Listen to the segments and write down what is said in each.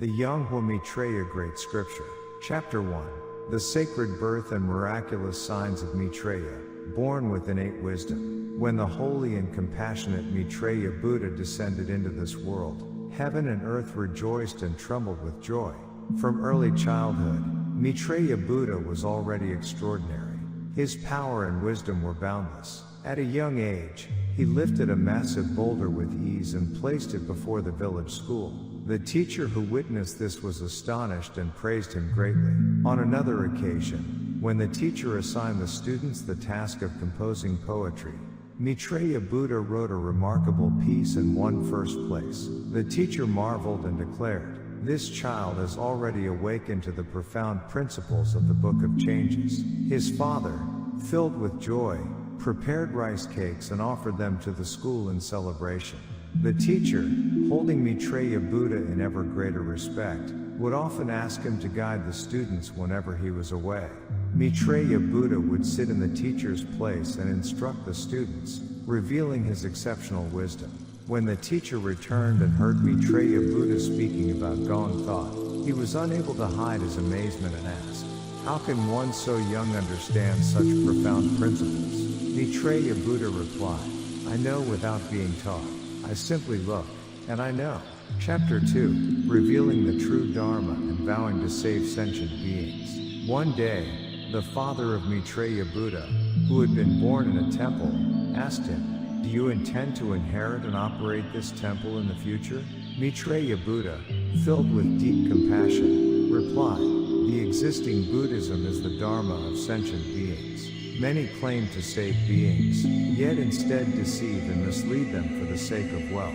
The Yonghwa Maitreya Great Scripture. Chapter 1. The Sacred Birth and Miraculous Signs of Maitreya, born with innate wisdom. When the holy and compassionate Maitreya Buddha descended into this world, heaven and earth rejoiced and trembled with joy. From early childhood, Maitreya Buddha was already extraordinary. His power and wisdom were boundless. At a young age, he lifted a massive boulder with ease and placed it before the village school. The teacher who witnessed this was astonished and praised him greatly. On another occasion, when the teacher assigned the students the task of composing poetry, Maitreya Buddha wrote a remarkable piece and won first place. The teacher marveled and declared, "This child has already awakened to the profound principles of the Book of Changes." His father, filled with joy, prepared rice cakes and offered them to the school in celebration. The teacher, holding Maitreya Buddha in ever greater respect, would often ask him to guide the students whenever he was away. Maitreya Buddha would sit in the teacher's place and instruct the students, revealing his exceptional wisdom. When the teacher returned and heard Maitreya Buddha speaking about Gong Thought, he was unable to hide his amazement and asked, "How can one so young understand such profound principles?" Maitreya Buddha replied, "I know without being taught. I simply look, and I know." Chapter 2. Revealing the true Dharma and vowing to save sentient beings. One day, the father of Maitreya Buddha, who had been born in a temple, asked him, "Do you intend to inherit and operate this temple in the future?" Maitreya Buddha, filled with deep compassion, replied, "The existing Buddhism is the Dharma of sentient beings. Many claim to save beings, yet instead deceive and mislead them for the sake of wealth.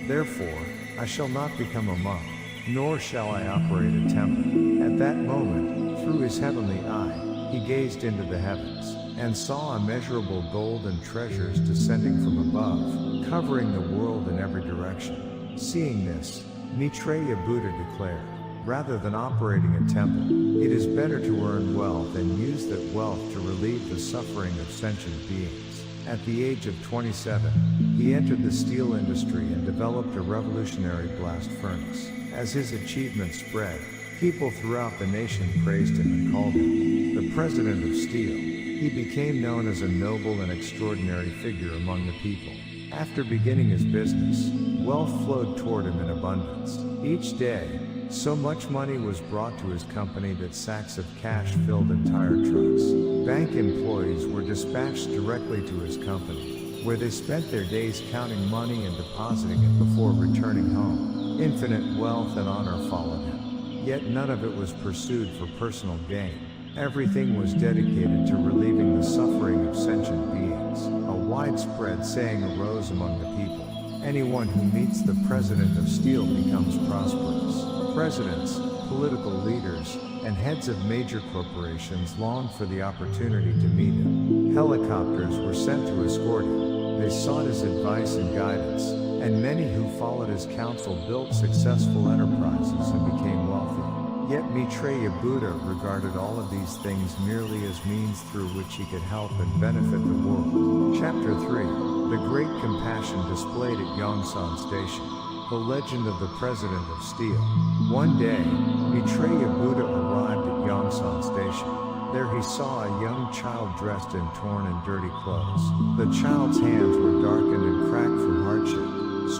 Therefore, I shall not become a monk, nor shall I operate a temple." At that moment, through his heavenly eye, he gazed into the heavens, and saw immeasurable golden treasures descending from above, covering the world in every direction. Seeing this, Maitreya Buddha declared, "Rather than operating a temple, it is better to earn wealth and use that wealth to relieve the suffering of sentient beings." At the age of 27, he entered the steel industry and developed a revolutionary blast furnace. As his achievement spread, people throughout the nation praised him and called him the President of Steel. He became known as a noble and extraordinary figure among the people. After beginning his business, wealth flowed toward him in abundance. Each day, so much money was brought to his company that sacks of cash filled entire trucks. Bank employees were dispatched directly to his company, where they spent their days counting money and depositing it before returning home. Infinite wealth and honor followed him. Yet none of it was pursued for personal gain. Everything was dedicated to relieving the suffering of sentient beings. A widespread saying arose among the people: "Anyone who meets the President of Steel becomes prosperous." Presidents, political leaders, and heads of major corporations longed for the opportunity to meet him. Helicopters were sent to escort him. They sought his advice and guidance, and many who followed his counsel built successful enterprises and became wealthy. Yet Maitreya Buddha regarded all of these things merely as means through which he could help and benefit the world. Chapter 3. The Great Compassion Displayed at Yongsan Station. The Legend of the President of Steel. One day, Maitreya Buddha arrived at Yongsan Station. There he saw a young child dressed in torn and dirty clothes. The child's hands were darkened and cracked from hardship.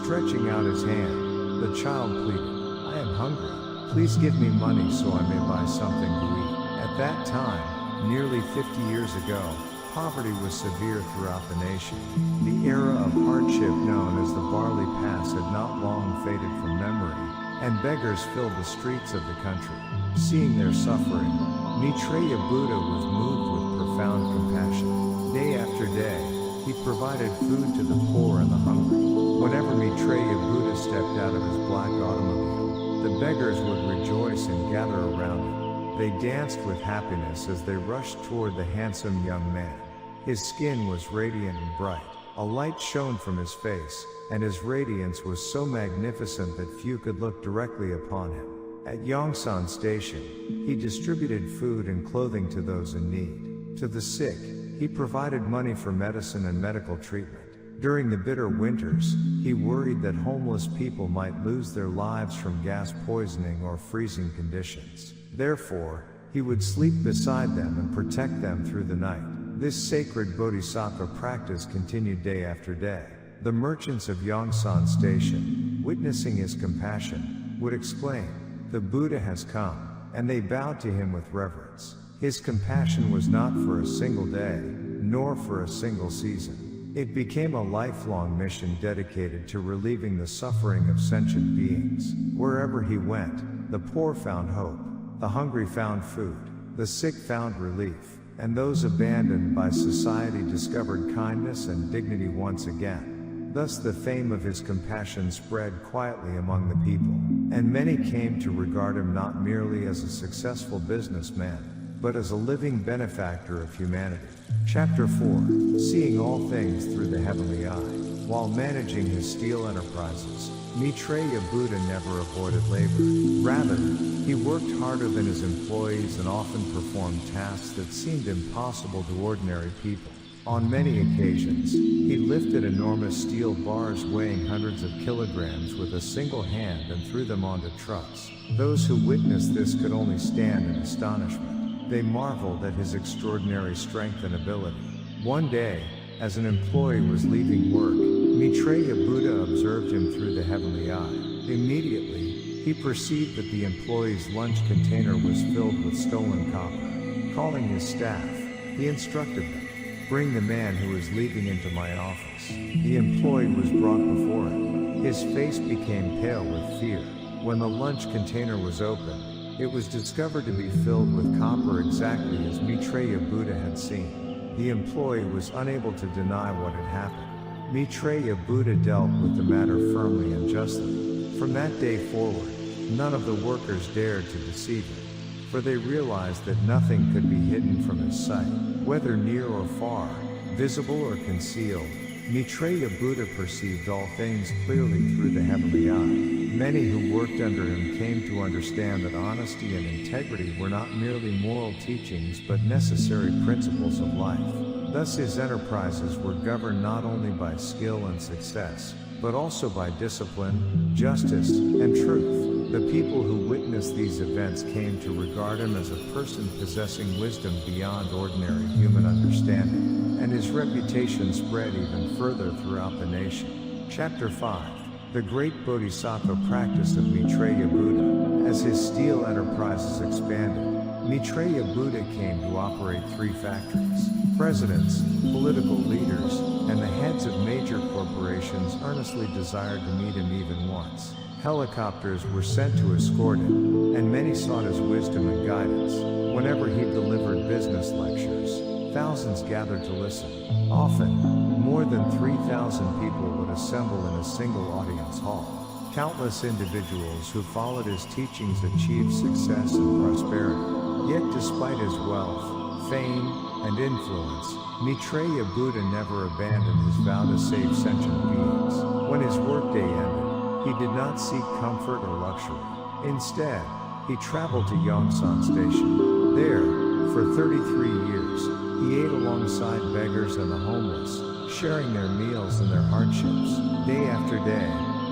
Stretching out his hand, the child pleaded, "I am hungry. Please give me money so I may buy something to eat." At that time, nearly 50 years ago, poverty was severe throughout the nation. The era of hardship known as the Barley Pass had not long faded from memory, and beggars filled the streets of the country. Seeing their suffering, Maitreya Buddha was moved with profound compassion. Day after day, he provided food to the poor and the hungry. Whenever Maitreya Buddha stepped out of his black automobile, the beggars would rejoice and gather around him. They danced with happiness as they rushed toward the handsome young man. His skin was radiant and bright. A light shone from his face, and his radiance was so magnificent that few could look directly upon him. At Yongsan Station, he distributed food and clothing to those in need. To the sick, he provided money for medicine and medical treatment. During the bitter winters, he worried that homeless people might lose their lives from gas poisoning or freezing conditions. Therefore, he would sleep beside them and protect them through the night. This sacred bodhisattva practice continued day after day. The merchants of Yongsan Station, witnessing his compassion, would exclaim, "The Buddha has come," and they bowed to him with reverence. His compassion was not for a single day, nor for a single season. It became a lifelong mission dedicated to relieving the suffering of sentient beings. Wherever he went, the poor found hope, the hungry found food, the sick found relief, and those abandoned by society discovered kindness and dignity once again. Thus the fame of his compassion spread quietly among the people, and many came to regard him not merely as a successful businessman, but as a living benefactor of humanity. Chapter 4, Seeing All Things Through the Heavenly Eye. While managing his steel enterprises, Maitreya Buddha never avoided labor. Rather, he worked harder than his employees and often performed tasks that seemed impossible to ordinary people. On many occasions, he lifted enormous steel bars weighing hundreds of kilograms with a single hand and threw them onto trucks. Those who witnessed this could only stand in astonishment. They marveled at his extraordinary strength and ability. One day, as an employee was leaving work, Maitreya Buddha observed him through the heavenly eye. Immediately, he perceived that the employee's lunch container was filled with stolen copper. Calling his staff, he instructed them, "Bring the man who is leaving into my office." The employee was brought before him. His face became pale with fear. When the lunch container was opened, it was discovered to be filled with copper exactly as Maitreya Buddha had seen. The employee was unable to deny what had happened. Maitreya Buddha dealt with the matter firmly and justly. From that day forward, none of the workers dared to deceive him, for they realized that nothing could be hidden from his sight. Whether near or far, visible or concealed, Maitreya Buddha perceived all things clearly through the heavenly eye. Many who worked under him came to understand that honesty and integrity were not merely moral teachings but necessary principles of life. Thus his enterprises were governed not only by skill and success, but also by discipline, justice, and truth. The people who witnessed these events came to regard him as a person possessing wisdom beyond ordinary human understanding, and his reputation spread even further throughout the nation. Chapter 5, The Great Bodhisattva Practice of Maitreya Buddha. As his steel enterprises expanded, Maitreya Buddha came to operate 3 factories. Presidents, political leaders, and the heads of major corporations earnestly desired to meet him even once. Helicopters were sent to escort him, and many sought his wisdom and guidance. Whenever he delivered business lectures, thousands gathered to listen. Often, more than 3,000 people would assemble in a single audience hall. Countless individuals who followed his teachings achieved success and prosperity. Yet despite his wealth, fame, and influence, Maitreya Buddha never abandoned his vow to save sentient beings. When his workday ended, he did not seek comfort or luxury. Instead, he traveled to Yongsan Station. There, for 33 years, he ate alongside beggars and the homeless, sharing their meals and their hardships. Day after day,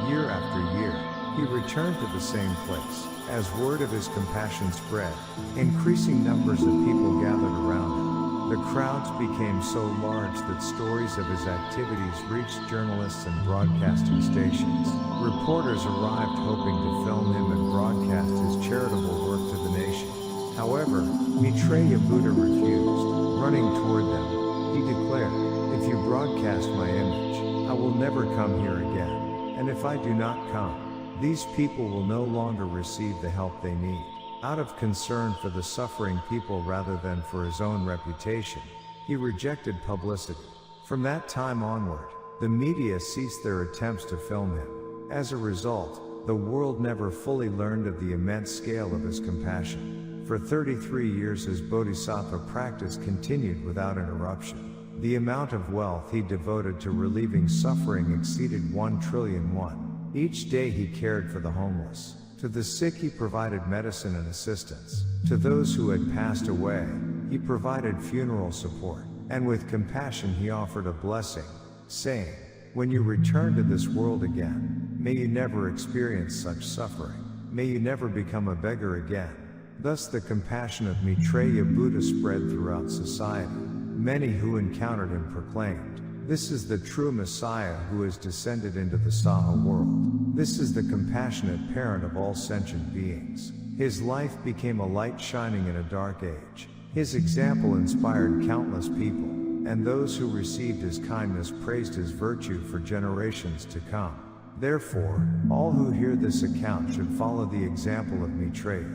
year after year, he returned to the same place. As word of his compassion spread, increasing numbers of people gathered around him. The crowds became so large that stories of his activities reached journalists and broadcasting stations. Reporters arrived hoping to film him and broadcast his charitable work to the nation. However, Maitreya Buddha refused. Running toward them, he declared, "If you broadcast my image, I will never come here again. And if I do not come, these people will no longer receive the help they need." Out of concern for the suffering people rather than for his own reputation, he rejected publicity. From that time onward, the media ceased their attempts to film him. As a result, the world never fully learned of the immense scale of his compassion. For 33 years his bodhisattva practice continued without interruption. The amount of wealth he devoted to relieving suffering exceeded 1 trillion won. Each day he cared for the homeless. To the sick he provided medicine and assistance. To those who had passed away, he provided funeral support. And with compassion he offered a blessing, saying, when you return to this world again, may you never experience such suffering. May you never become a beggar again. Thus the compassion of Maitreya Buddha spread throughout society. Many who encountered him proclaimed, "This is the true Messiah who has descended into the Saha world. This is the compassionate parent of all sentient beings." His life became a light shining in a dark age. His example inspired countless people, and those who received his kindness praised his virtue for generations to come. Therefore, all who hear this account should follow the example of Maitreya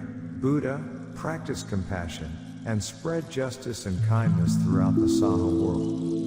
Buddha, practice compassion, and spread justice and kindness throughout the Saha world.